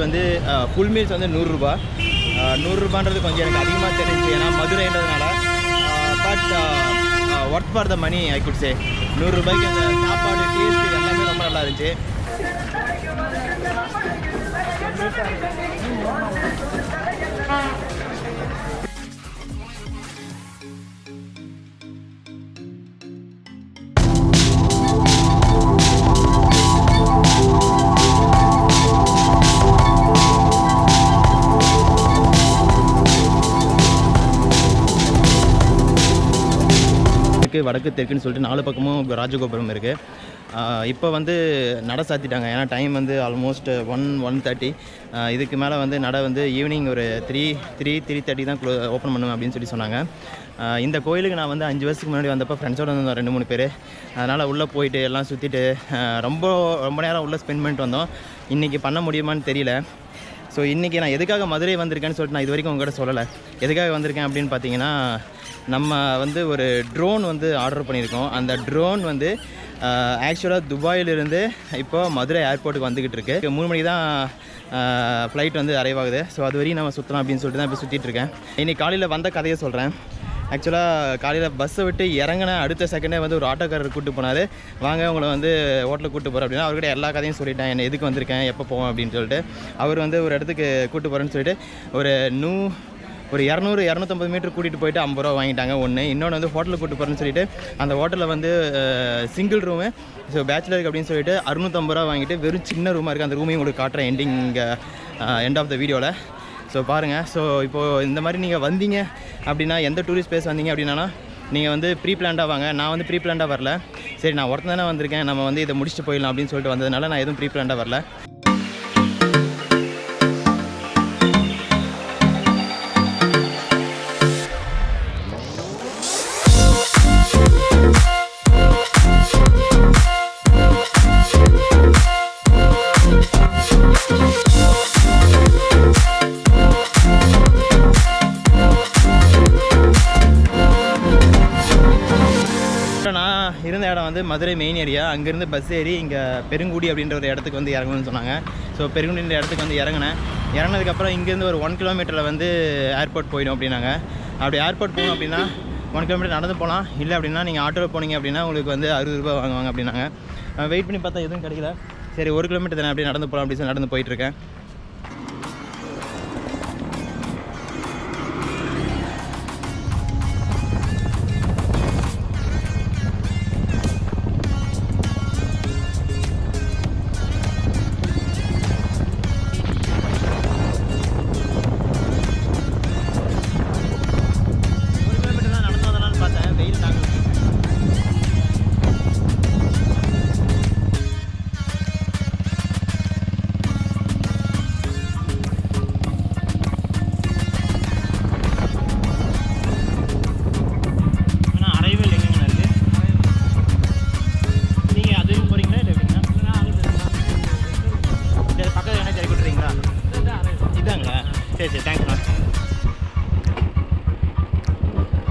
வந்து full meals வந்து 100 ரூபா. 100 ரூபான்றது கொஞ்சம் எனக்கு அதிகமாக தெரிஞ்சு, ஏன்னா மதுரைன்றதுனால. But worth for the money I could say. 100 ரூபாய்க்கு அந்த சாப்பாடு டேஸ்ட்டு எல்லாமே ரொம்ப நல்லா இருந்துச்சு. வடக்கு தெற்குன்னு சொல்லிட்டு 4 பக்கமும் ராஜகோபுரம் இருக்குது. இப்போ வந்து நடை சாத்திட்டாங்க, ஏன்னா டைம் வந்து ஆல்மோஸ்ட் 1:30. இதுக்கு மேலே வந்து நடை வந்து ஈவினிங் ஒரு 3:30 தான் ஓப்பன் பண்ணுவேன் அப்படின்னு சொல்லி சொன்னாங்க. இந்த கோயிலுக்கு நான் வந்து 5 வருஷத்துக்கு முன்னாடி வந்தப்போ ஃப்ரெண்ட்ஸோடு வந்தோம் 2-3 பேர். அதனால் உள்ளே போயிட்டு எல்லாம் சுற்றிட்டு ரொம்ப நேரம் உள்ளே ஸ்பெண்ட் பண்ணிட்டு வந்தோம். இன்றைக்கி பண்ண முடியுமான்னு தெரியல. ஸோ இன்றைக்கி நான் எதுக்காக மதுரை வந்திருக்கேன்னு சொல்லிட்டு நான் இது வரைக்கும் உங்கள்கிட்ட சொல்லலை. எதுக்காக வந்திருக்கேன் அப்படின்னு பார்த்தீங்கன்னா, நம்ம வந்து ஒரு ட்ரோன் வந்து ஆர்டர் பண்ணியிருக்கோம். அந்த ட்ரோன் வந்து ஆக்சுவலாக துபாயிலிருந்து இப்போ மதுரை ஏர்போர்ட்டுக்கு வந்துக்கிட்டு இருக்கு. 3 மணிக்கு தான் ஃப்ளைட் வந்து அரைவ் ஆகுது. ஸோ அது வரையும் நம்ம சுற்றலாம் அப்படின்னு சொல்லிட்டு தான் இப்போ சுற்றிட்டு இருக்கேன். இன்றைக்கி காலையில் வந்த கதையை சொல்கிறேன். ஆக்சுவலாக காலையில் பஸ்ஸை விட்டு இறங்கின அடுத்த செகண்டே வந்து ஒரு ஆட்டோக்காரர் கூப்பிட்டு போனார். வாங்க உங்களை வந்து ஹோட்டலுக்கு கூப்பிட்டு போகிறேன் அப்படின்னா, அவர்கிட்ட எல்லா கதையும் சொல்லிட்டேன், என்ன எதுக்கு வந்திருக்கேன், எப்போ போவோம் அப்படின்னு சொல்லிட்டு. அவர் வந்து ஒரு இடத்துக்கு கூப்பிட்டு போகிறேன்னு சொல்லிட்டு ஒரு 200-250 மீட்டர் கூட்டிகிட்டு போயிட்டு 50 ரூபா வாங்கிட்டாங்க ஒன்று. இன்னொன்று வந்து ஹோட்டலுக்கு கூப்பிட்டு போகிறேன்னு சொல்லிட்டு அந்த ஹோட்டலில் வந்து சிங்கிள் ரூமு, ஸோ பேச்சுலருக்கு அப்படின்னு சொல்லிட்டு 650 ரூபா வாங்கிட்டு வெறும் சின்ன ரூமாக இருக்குது. அந்த ரூமையும் உங்களுக்கு காட்டுறேன் எண்ட் ஆஃப் த வீடியோவில். ஸோ பாருங்கள். ஸோ இப்போது இந்த மாதிரி நீங்கள் வந்தீங்க அப்படின்னா, எந்த டூரிஸ்ட் பிளேஸ் வந்தீங்க அப்படின்னா நீங்கள் வந்து ப்ரீ பிளான்டாக வாங்க. நான் வந்து ப்ரீ பிளான்டாக வரல. சரி, நான் ஒருத்தன் தானே வந்திருக்கேன், நம்ம வந்து இதை முடிச்சுட்டு போயிடலாம் அப்படின்னு சொல்லிட்டு வந்ததுனால நான் எதுவும் ப்ரீ பிளான்டாக வரல. இருந்த இடம் வந்து மதுரை மெயின் ஏரியா. அங்கேருந்து பஸ் ஏறி இங்கே பெருங்குடி அப்படின்ற ஒரு இடத்துக்கு வந்து இறங்கணும்னு சொன்னாங்க. ஸோ பெருங்குடின்ற இடத்துக்கு வந்து இறங்கினதுக்கப்புறம் இங்கேருந்து ஒரு 1 கிலோமீட்டரில் வந்து ஏர்போர்ட் போயிடும் அப்படின்னாங்க. அப்படி ஏர்போர்ட் போகணும் அப்படின்னா 1 கிலோமீட்டர் நடந்து போகலாம். இல்லை அப்படின்னா நீங்கள் ஆட்டோவில் போனீங்க அப்படின்னா உங்களுக்கு வந்து 60 ரூபா வாங்குவாங்க அப்படின்னாங்க. வெயிட் பண்ணி பார்த்தா எதுவும் கிடைக்கல. சரி, 1 கிலோமீட்டர் தானே அப்படியே நடந்து போகலாம் அப்படின்னு சொல்லி நடந்து போயிட்டுருக்கேன். சரி, தேங்க்ஸ்ண்ணா.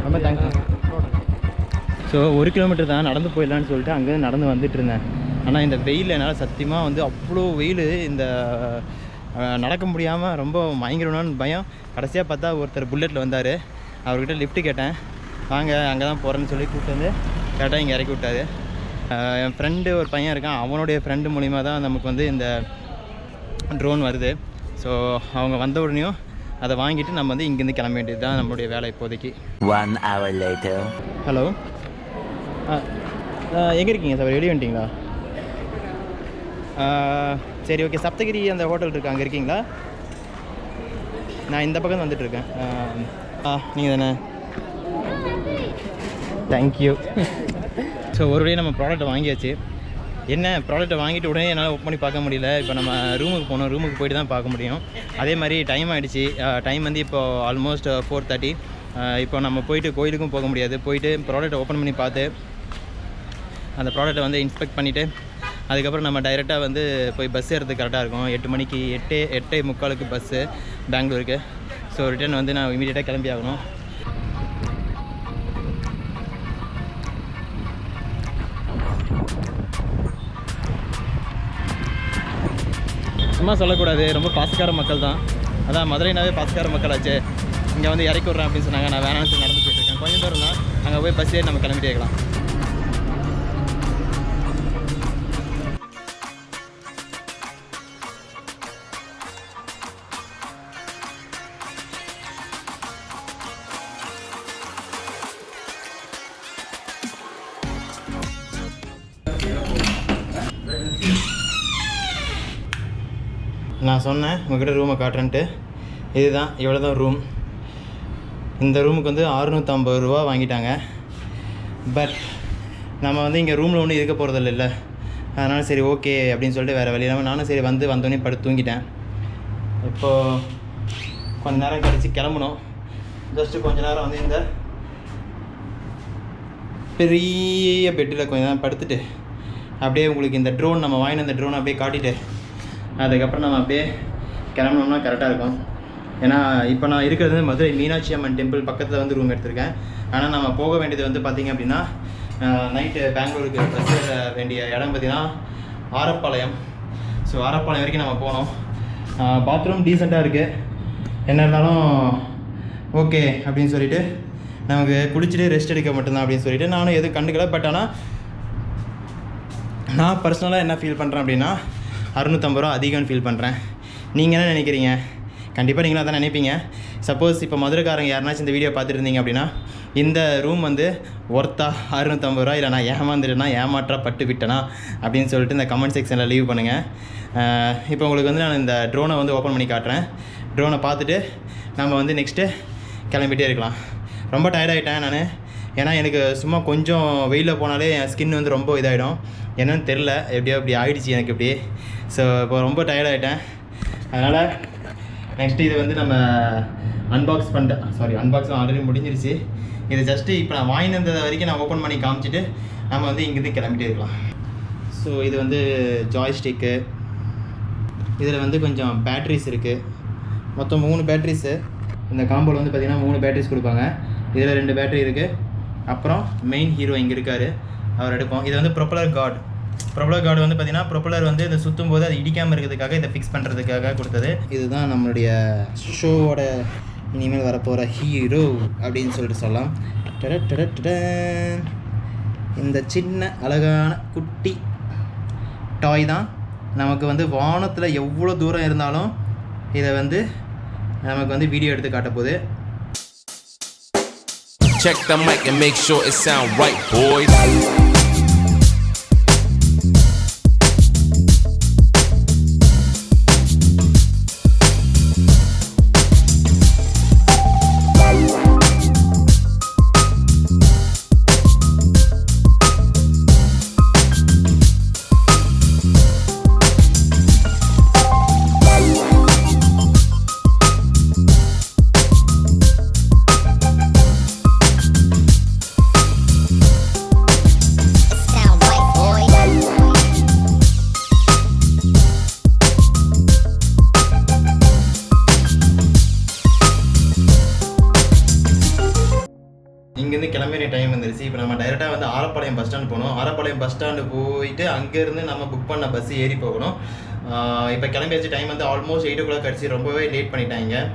ரொம்ப தேங்க்ஸ்ண்ணா. ஸோ 1 கிலோமீட்டர் தான் நடந்து போயிடலான்னு சொல்லிட்டு அங்கேருந்து நடந்து வந்துட்டு இருந்தேன். ஆனால் இந்த வெயில் என்னால் சத்தியமாக வந்து அவ்வளோ வெயில், இந்த நடக்க முடியாமல் ரொம்ப பயங்கரமான பயம். கடைசியாக பார்த்தா ஒருத்தர் புல்லட்டில் வந்தார். அவர்கிட்ட லிஃப்ட்டு கேட்டேன், வாங்க அங்கே தான் போகிறேன்னு சொல்லி கூப்பிட்டு வந்து கேட்டால் இங்கே இறக்கி விட்டார். என் ஃப்ரெண்டு ஒரு பையன் இருக்கான், அவனுடைய ஃப்ரெண்டு மூலிமா தான் நமக்கு வந்து இந்த ட்ரோன் வருது. ஸோ அவங்க வந்த உடனேயும் அதை வாங்கிட்டு நம்ம வந்து இங்கேருந்து கிளம்ப வேண்டியது தான் நம்மளுடைய வேலை இப்போதைக்கு. 1 hour later. ஹலோ, எங்கே இருக்கீங்க சார்? வெளியே வந்துட்டிங்களா? சரி, ஓகே. சப்தகிரி அந்த ஹோட்டல் இருக்குது, அங்கே இருக்கீங்களா? நான் இந்த பக்கம் வந்துட்டுருக்கேன். நீங்கள் தானே? தேங்க்யூ. ஸோ ஒரு வழியாக நம்ம ப்ராடக்ட்டை வாங்கியாச்சு. என்ன ப்ராடக்ட்டை வாங்கிட்டு உடனே என்னால் ஓப்பன் பண்ணி பார்க்க முடியல. இப்போ நம்ம ரூமுக்கு போகணும், ரூமுக்கு போய்ட்டு தான் பார்க்க முடியும். அதே மாதிரி டைம் ஆகிடுச்சு. டைம் வந்து இப்போது ஆல்மோஸ்ட் 4:30. இப்போ நம்ம போயிட்டு கோயிலுக்கும் போக முடியாது. போயிட்டு ப்ராடக்ட்டை ஓப்பன் பண்ணி பார்த்து அந்த ப்ராடக்ட்டை வந்து இன்ஸ்பெக்ட் பண்ணிவிட்டு அதுக்கப்புறம் நம்ம டைரெக்டாக வந்து போய் பஸ் ஏறதுக்கு கரெக்டாக இருக்கும். 8 மணிக்கு 8:45 பஸ்ஸு பெங்களூருக்கு. ஸோ ரிட்டர்ன் வந்து நான் இமீடியட்டாக கிளம்பி ஆகணும். சும்மா சொல்லக்கூடாது, ரொம்ப பாசக்கார மக்கள் தான். அதான் மதுரைனாவே பாசக்கார மக்களாச்சு. இங்கே வந்து இறக்கி விட்றேன் அப்படின்னு சொன்னாங்க. நான் வேணாம்னு சொல்லி நடந்து போயிட்டுருக்கேன். கொஞ்சம் தூரம் தான், அங்கே போய் பஸ் ஏறி நம்ம கிளம்பிட்டே இருக்கலாம். நான் சொன்னேன் உங்கள்கிட்ட ரூமை காட்டுறேன்ட்டு. இதுதான், இவ்வளோ தான் ரூம். இந்த ரூமுக்கு வந்து 650 ரூபா வாங்கிட்டாங்க. பட் நம்ம வந்து இங்கே ரூமில் ஒன்றும் இருக்க போகிறதில்ல இல்லை, அதனால் சரி ஓகே அப்படின்னு சொல்லிட்டு வேறு வழி இல்லாமல் நானும் சரி வந்தோடனே படுத்து தூங்கிட்டேன். இப்போது கொஞ்ச நேரம் கழித்து கிளம்பணும். ஜஸ்ட்டு கொஞ்ச நேரம் வந்து இந்த பெரிய பெட்டில் கொஞ்ச நேரம் படுத்துட்டு அப்படியே உங்களுக்கு இந்த ட்ரோன் நம்ம வாங்கின இந்த ட்ரோன் அப்படியே காட்டிட்டு அதுக்கப்புறம் நம்ம அப்படியே கிளம்பினோம்னா கரெக்டாக இருக்கும். ஏன்னா இப்போ நான் இருக்கிறது மதுரை மீனாட்சி அம்மன் டெம்பிள் பக்கத்தில் வந்து ரூம் எடுத்திருக்கேன். ஆனால் நம்ம போக வேண்டியது வந்து பார்த்திங்க அப்படின்னா நைட்டு பெங்களூருக்கு பஸ் ஏற வேண்டிய இடம் பார்த்திங்கன்னா ஆரப்பாளையம். ஸோ ஆரப்பாளையம் வரைக்கும் நம்ம போனோம். பாத்ரூம் டீசெண்டாக இருக்குது, என்ன இருந்தாலும் ஓகே அப்படின்னு சொல்லிவிட்டு நமக்கு குளிச்சுட்டு ரெஸ்ட் எடுக்க மட்டும்தான் அப்படின்னு சொல்லிவிட்டு நானும் எதுவும் கண்டுக்கல. பட் ஆனால் நான் பர்சனலாக என்ன ஃபீல் பண்ணுறேன் அப்படின்னா 650 ரூபா அதிகம்னு ஃபீல் பண்ணுறேன். நீங்கள் என்ன நினைக்கிறீங்க? கண்டிப்பாக நீங்களும் அதான் நினைப்பீங்க. சப்போஸ் இப்போ மதுரைக்காரங்க யாருனாச்சும் இந்த வீடியோ பார்த்துட்டு இருந்தீங்க அப்படின்னா இந்த ரூம் வந்து ஒர்த்தா 650 ரூபா, இல்லை நான் ஏமாந்துட்டேன்னா ஏமாற்றா பட்டு விட்டேனா அப்படின்னு சொல்லிட்டு இந்த கமெண்ட் செக்ஷனில் லீவ் பண்ணுங்கள். இப்போ உங்களுக்கு வந்து நான் இந்த ட்ரோனை வந்து ஓப்பன் பண்ணி காட்டுறேன். ட்ரோனை பார்த்துட்டு நம்ம வந்து நெக்ஸ்ட்டு கிளம்பிட்டே இருக்கலாம். ரொம்ப டயர்டாகிட்டேன் நான், ஏன்னா எனக்கு சும்மா கொஞ்சம் வெயிலில் போனாலே என் ஸ்கின் வந்து ரொம்ப இதாகிடும். என்னன்னு தெரில, எப்படியோ அப்படி ஆகிடுச்சு எனக்கு இப்படி. ஸோ இப்போ ரொம்ப டயர்டாகிட்டேன். அதனால் நெக்ஸ்ட்டு இது வந்து நம்ம அன்பாக்ஸ் அன்பாக்ஸும் ஆல்ரெடி முடிஞ்சிருச்சு. இது ஜஸ்ட்டு இப்போ நான் வாங்கினது வரைக்கும் நான் ஓப்பன் பண்ணி காமிச்சிட்டு நம்ம வந்து இங்கேருந்து கிளம்பிட்டே இருக்கலாம். ஸோ இது வந்து ஜாய்ஸ்டிக்கு. இதில் வந்து கொஞ்சம் பேட்ரிஸ் இருக்குது. மொத்தம் 3 பேட்ரிஸு. இந்த காம்போவில் வந்து பார்த்திங்கன்னா 3 பேட்ரிஸ் கொடுப்பாங்க. இதில் 2 பேட்ரி இருக்குது. அப்புறம் மெயின் ஹீரோ இங்கே இருக்கார், அவர் எடுப்போம். இது வந்து ப்ரொப்பலர் கார்டு வந்து பார்த்திங்கன்னா ப்ரொப்பலர் வந்து இதை சுற்றும் போது அது இடிக்காமல் இருக்கிறதுக்காக இதை ஃபிக்ஸ் பண்ணுறதுக்காக கொடுத்தது. இதுதான் நம்மளுடைய ஷோவோட இனிமேல் வரப்போகிற ஹீரோ அப்படின்னு சொல்லிட்டு சொல்லலாம். இந்த சின்ன அழகான குட்டி டாய் தான் நமக்கு வந்து வானத்தில் எவ்வளோ தூரம் இருந்தாலும் இதை வந்து நமக்கு வந்து வீடியோ எடுத்து காட்ட போகுது. Check the mic and make sure it sound right, boys. இங்கேருந்து கிளம்பின டைம் வந்துருச்சு. இப்போ நம்ம டைரெக்டாக வந்து ஆரப்பாளையம் பஸ் ஸ்டாண்ட் போகணும். ஆரப்பாளையம் பஸ் ஸ்டாண்டு போயிட்டு அங்கேருந்து நம்ம புக் பண்ண பஸ் ஏறி போகணும். இப்போ கிளம்பியாச்சு. டைம் வந்து ஆல்மோஸ்ட் 8 o'clock ஆகிடுச்சு. ரொம்பவே லேட் பண்ணிட்டாங்க.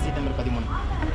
Seat number 13.